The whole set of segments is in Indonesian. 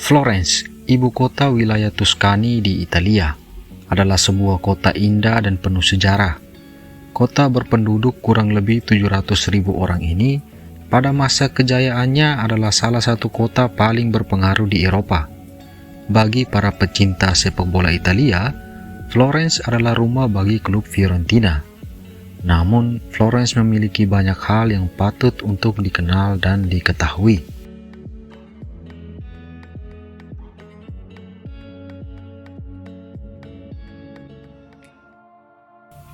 Florence, ibu kota wilayah Tuscany di Italia, adalah sebuah kota indah dan penuh sejarah. Kota berpenduduk kurang lebih 700.000 orang ini pada masa kejayaannya adalah salah satu kota paling berpengaruh di Eropa. Bagi para pecinta sepak bola Italia, Florence adalah rumah bagi klub Fiorentina. Namun, Florence memiliki banyak hal yang patut untuk dikenal dan diketahui.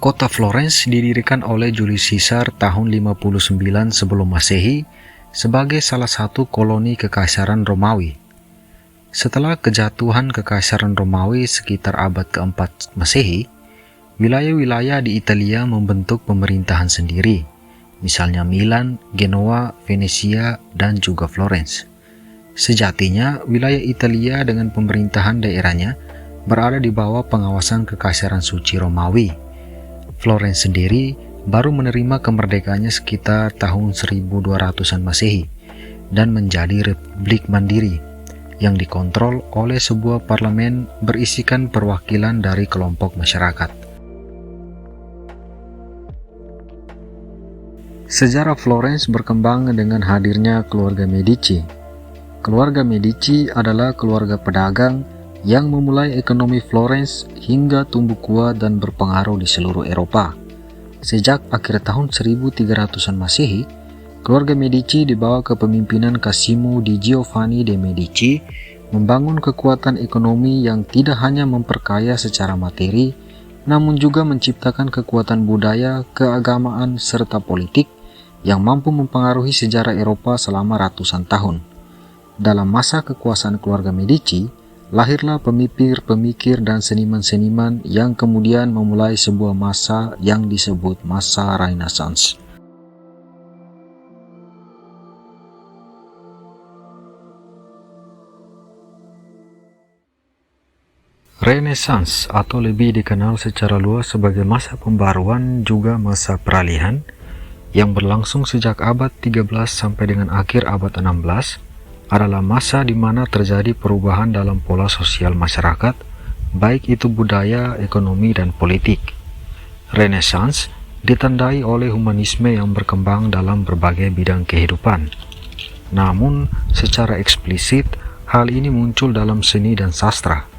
Kota Florence didirikan oleh Julius Caesar tahun 59 sebelum Masehi sebagai salah satu koloni Kekaisaran Romawi. Setelah kejatuhan Kekaisaran Romawi sekitar abad keempat Masehi, wilayah-wilayah di Italia membentuk pemerintahan sendiri, misalnya Milan, Genoa, Venesia, dan juga Florence. Sejatinya, wilayah Italia dengan pemerintahan daerahnya berada di bawah pengawasan Kekaisaran Suci Romawi. Florence sendiri baru menerima kemerdekaannya sekitar tahun 1200-an Masehi dan menjadi republik mandiri yang dikontrol oleh sebuah parlemen berisikan perwakilan dari kelompok masyarakat. Sejarah Florence berkembang dengan hadirnya keluarga Medici. Keluarga Medici adalah keluarga pedagang yang memulai ekonomi Florence hingga tumbuh kuat dan berpengaruh di seluruh Eropa. Sejak akhir tahun 1300-an Masehi, keluarga Medici di bawah kepemimpinan Cosimo di Giovanni de' Medici membangun kekuatan ekonomi yang tidak hanya memperkaya secara materi, namun juga menciptakan kekuatan budaya, keagamaan, serta politik yang mampu mempengaruhi sejarah Eropa selama ratusan tahun. Dalam masa kekuasaan keluarga Medici, lahirlah pemikir-pemikir dan seniman-seniman yang kemudian memulai sebuah masa yang disebut masa Renaissance. Renaissance atau lebih dikenal secara luas sebagai masa pembaruan juga masa peralihan yang berlangsung sejak abad 13 sampai dengan akhir abad 16 adalah masa di mana terjadi perubahan dalam pola sosial masyarakat, baik itu budaya, ekonomi, dan politik. Renaissance ditandai oleh humanisme yang berkembang dalam berbagai bidang kehidupan. Namun, secara eksplisit, hal ini muncul dalam seni dan sastra.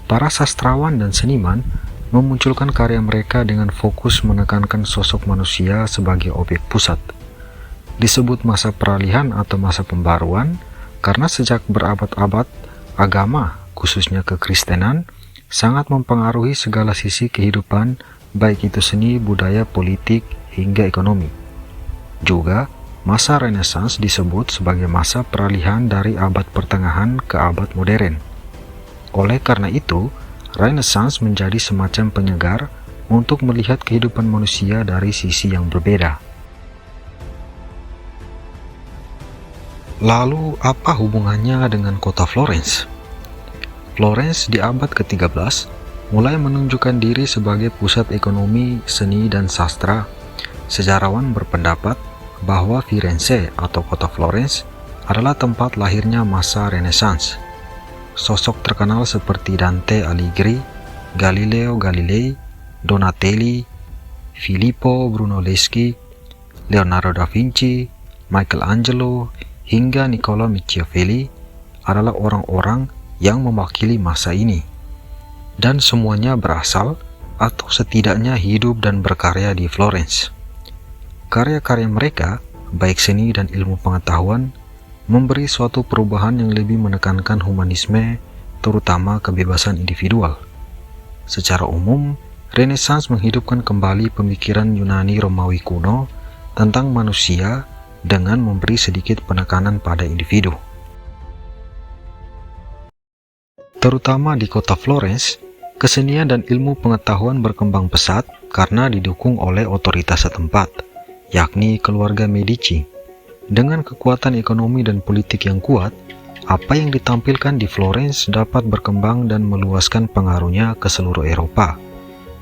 Para sastrawan dan seniman memunculkan karya mereka dengan fokus menekankan sosok manusia sebagai objek pusat. Disebut masa peralihan atau masa pembaruan karena sejak berabad-abad agama, khususnya kekristenan, sangat mempengaruhi segala sisi kehidupan, baik itu seni, budaya, politik, hingga ekonomi. Juga, masa Renaissance disebut sebagai masa peralihan dari abad pertengahan ke abad modern. Oleh karena itu, Renaissance menjadi semacam penyegar untuk melihat kehidupan manusia dari sisi yang berbeda. Lalu, apa hubungannya dengan kota Florence? Florence di abad ke-13 mulai menunjukkan diri sebagai pusat ekonomi, seni, dan sastra. Sejarawan berpendapat bahwa Firenze atau kota Florence adalah tempat lahirnya masa Renaissance. Sosok terkenal seperti Dante Alighieri, Galileo Galilei, Donatelli, Filippo Brunelleschi, Leonardo da Vinci, Michelangelo, hingga Niccolo Machiavelli adalah orang-orang yang mewakili masa ini. Dan semuanya berasal atau setidaknya hidup dan berkarya di Florence. Karya-karya mereka, baik seni dan ilmu pengetahuan, memberi suatu perubahan yang lebih menekankan humanisme, terutama kebebasan individual. Secara umum, Renaissance menghidupkan kembali pemikiran Yunani Romawi kuno tentang manusia dengan memberi sedikit penekanan pada individu. Terutama di kota Florence, kesenian dan ilmu pengetahuan berkembang pesat karena didukung oleh otoritas setempat, yakni keluarga Medici. Dengan kekuatan ekonomi dan politik yang kuat, apa yang ditampilkan di Florence dapat berkembang dan meluaskan pengaruhnya ke seluruh Eropa.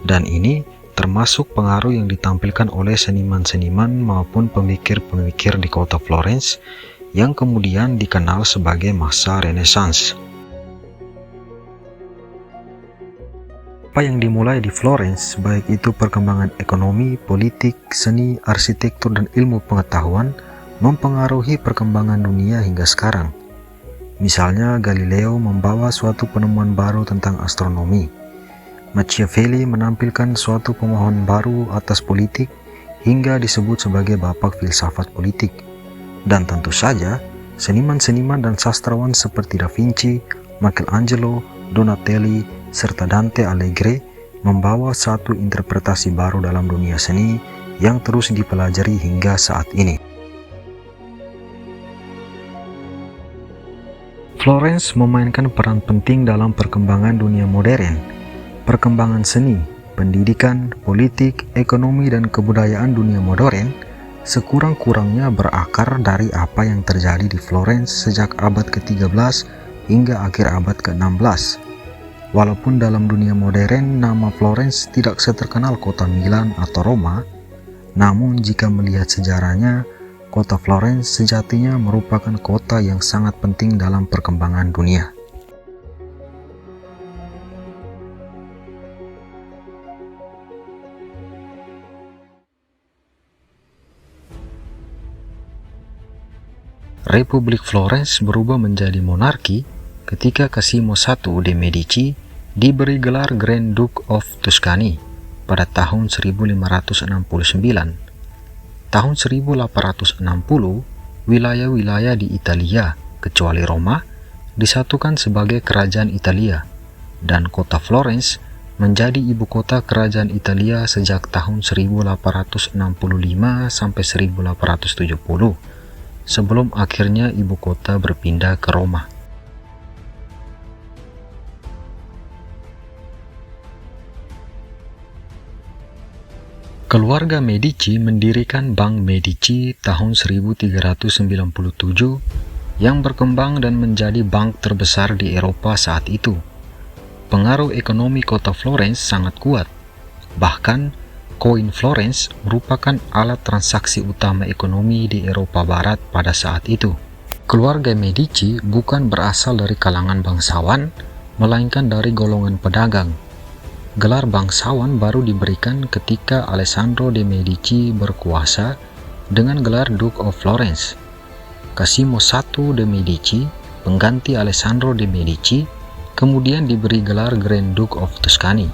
Dan ini termasuk pengaruh yang ditampilkan oleh seniman-seniman maupun pemikir-pemikir di kota Florence yang kemudian dikenal sebagai masa Renaissance. Apa yang dimulai di Florence, baik itu perkembangan ekonomi, politik, seni, arsitektur, dan ilmu pengetahuan, mempengaruhi perkembangan dunia hingga sekarang. Misalnya, Galileo membawa suatu penemuan baru tentang astronomi. Machiavelli menampilkan suatu pemahaman baru atas politik hingga disebut sebagai bapak filsafat politik. Dan tentu saja, seniman-seniman dan sastrawan seperti Da Vinci, Michelangelo, Donatelli, serta Dante Alighieri membawa satu interpretasi baru dalam dunia seni yang terus dipelajari hingga saat ini. Florence memainkan peran penting dalam perkembangan dunia modern. Perkembangan seni, pendidikan, politik, ekonomi, dan kebudayaan dunia modern sekurang-kurangnya berakar dari apa yang terjadi di Florence sejak abad ke-13 hingga akhir abad ke-16. Walaupun dalam dunia modern nama Florence tidak seterkenal kota Milan atau Roma, namun jika melihat sejarahnya, kota Florence sejatinya merupakan kota yang sangat penting dalam perkembangan dunia. Republik Florence berubah menjadi monarki ketika Cosimo I de' Medici diberi gelar Grand Duke of Tuscany pada tahun 1569. Tahun 1860, wilayah-wilayah di Italia, kecuali Roma, disatukan sebagai kerajaan Italia, dan kota Florence menjadi ibu kota kerajaan Italia sejak tahun 1865 sampai 1870, sebelum akhirnya ibu kota berpindah ke Roma. Keluarga Medici mendirikan Bank Medici tahun 1397 yang berkembang dan menjadi bank terbesar di Eropa saat itu. Pengaruh ekonomi kota Florence sangat kuat. Bahkan, koin Florence merupakan alat transaksi utama ekonomi di Eropa Barat pada saat itu. Keluarga Medici bukan berasal dari kalangan bangsawan, melainkan dari golongan pedagang. Gelar bangsawan baru diberikan ketika Alessandro de' Medici berkuasa dengan gelar Duke of Florence. Cosimo I de' Medici, pengganti Alessandro de' Medici, kemudian diberi gelar Grand Duke of Tuscany.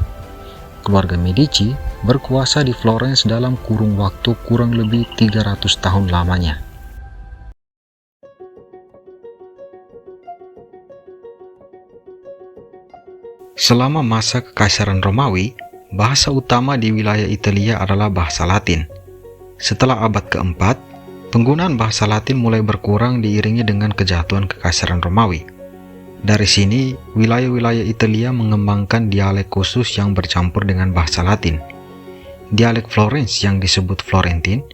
Keluarga Medici berkuasa di Florence dalam kurun waktu kurang lebih 300 tahun lamanya. Selama masa Kekaisaran Romawi, bahasa utama di wilayah Italia adalah bahasa Latin. Setelah abad keempat, penggunaan bahasa Latin mulai berkurang diiringi dengan kejatuhan Kekaisaran Romawi. Dari sini, wilayah-wilayah Italia mengembangkan dialek khusus yang bercampur dengan bahasa Latin. Dialek Florence yang disebut Florentin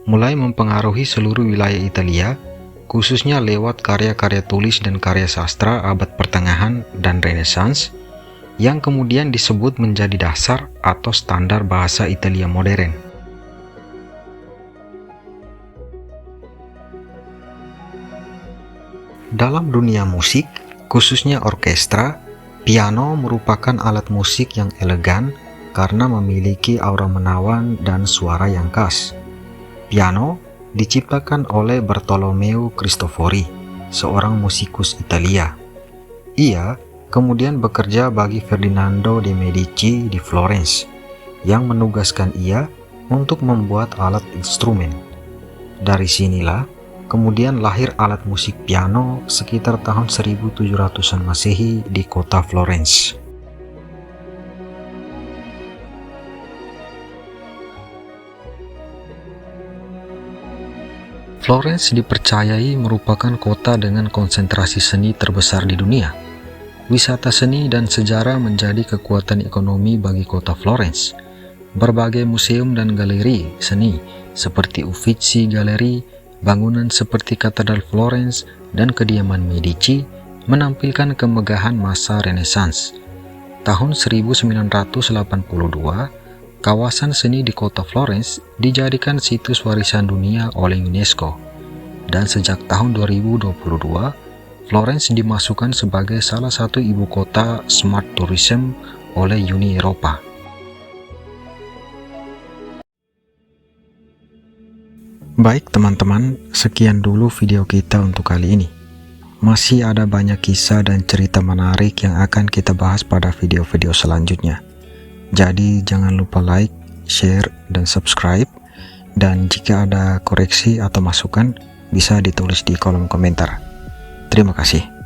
mulai mempengaruhi seluruh wilayah Italia, khususnya lewat karya-karya tulis dan karya sastra abad pertengahan dan Renaissance, yang kemudian disebut menjadi dasar atau standar bahasa Italia modern. Dalam dunia musik, khususnya orkestra, piano merupakan alat musik yang elegan karena memiliki aura menawan dan suara yang khas. Piano diciptakan oleh Bartolomeo Cristofori, seorang musikus Italia. Ia kemudian bekerja bagi Ferdinando de' Medici di Florence, yang menugaskan ia untuk membuat alat instrumen. Dari sinilah kemudian lahir alat musik piano sekitar tahun 1700-an Masehi di kota Florence. Florence dipercayai merupakan kota dengan konsentrasi seni terbesar di dunia. Wisata seni dan sejarah menjadi kekuatan ekonomi bagi kota Florence. Berbagai museum dan galeri seni seperti Uffizi Gallery, bangunan seperti Katedral Florence, dan kediaman Medici menampilkan kemegahan masa Renaissance. Tahun 1982, kawasan seni di kota Florence dijadikan situs warisan dunia oleh UNESCO, dan sejak tahun 2022, Florence dimasukkan sebagai salah satu ibu kota Smart Tourism oleh Uni Eropa. Baik teman-teman, sekian dulu video kita untuk kali ini. Masih ada banyak kisah dan cerita menarik yang akan kita bahas pada video-video selanjutnya. Jadi jangan lupa like, share, dan subscribe. Dan jika ada koreksi atau masukan, bisa ditulis di kolom komentar. Terima kasih.